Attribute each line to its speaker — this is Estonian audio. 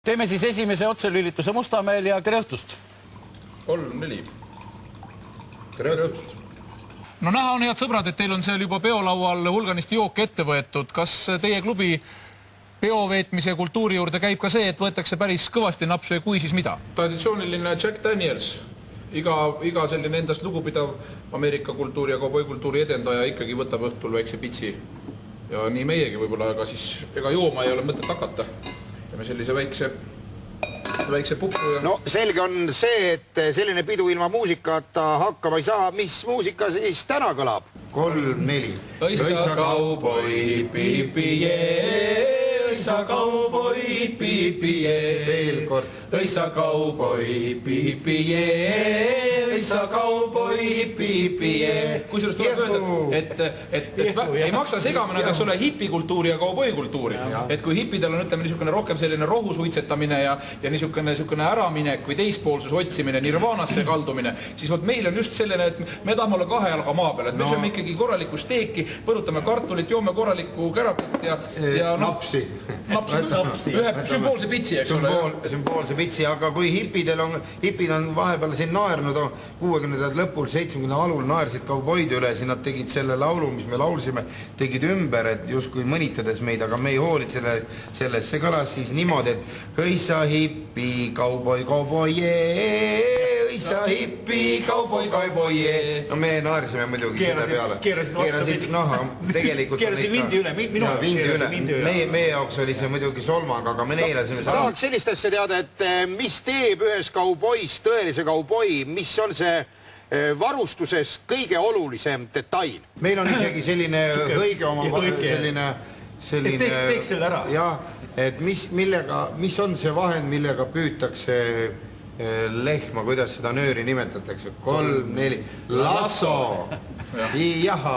Speaker 1: Teeme siis esimese otselülituse Mustamäel ja tere õhtust.
Speaker 2: 3-4. Tere õhtust.
Speaker 3: No näha on head sõbrad, et teil on seal juba peolaual hulganisti jooke ette võetud. Kas teie klubi peoveetmise kultuuri juurde käib ka see, et võetakse päris kõvasti napsu ja kui siis mida?
Speaker 2: Traditsiooniline Jack Daniels. Iga selline endast lugupidav Ameerika kultuuri ja kauboikultuuri edendaja ikkagi võtab õhtul väikse pitsi. Ja nii meiegi võib-olla, aga siis ega jooma ei ole mõtet hakata. Ja me sellise väikse puksu ja...
Speaker 4: No selge on see, et selline pidu ilma muusikata hakkama ei saa. Mis muusika siis täna kõlab? 3-4.
Speaker 2: Õissa kauboi, pipi, õissa kauboi, pipi,
Speaker 4: veel kord.
Speaker 2: Õissa kauboi, pipi, õissa kauboi, pipi, kusjuures tuleb öelda, et ei maksa segama nad, eks ole, hipikultuuri ja kauboikultuuri. Et kui hippidel on, ütleme, niisugune rohkem selline rohusuitsetamine ja niisugune äraminek või teispoolsus otsimine, nirvaanasse kaldumine, siis vot meil on just selline, et me tahame olla kahe jalga maa peal, et me sööme ikkagi korralikku steeki, põrutame kartulit, joome korralikku kärakut ja
Speaker 4: napsi.
Speaker 2: Ühe sümboolse pitsi, eks ole.
Speaker 4: Sümboolse pitsi, aga kui hipid on vahepeal siin naernud 60. lõpul, 70. alul naersid kauboide üle, siis nad tegid selle laulu, mis me laulsime, tegid ümber, et justkui mõnitades meid, aga me ei hoolid sellest. See kõlas siis niimoodi, et õissa hippi, kauboi, õissa hippi, kauboi, no me naersime muidugi selle peale.
Speaker 1: Keerasid vastupidi. Keerasid vindi üle.
Speaker 4: Meie jaoks oli see muidugi solvang, aga me neelasime. Tahaks sellist asja teada, et mis teeb ühes kaubois tõelise kauboi, mis on see varustuses kõige olulisem detail? Meil on isegi selline õige oma selline
Speaker 1: teeks selle ära.
Speaker 4: Jah, et mis on see vahend, millega püütakse lehma, kuidas seda nööri nimetatakse? 3-4. Lasso! Jaha!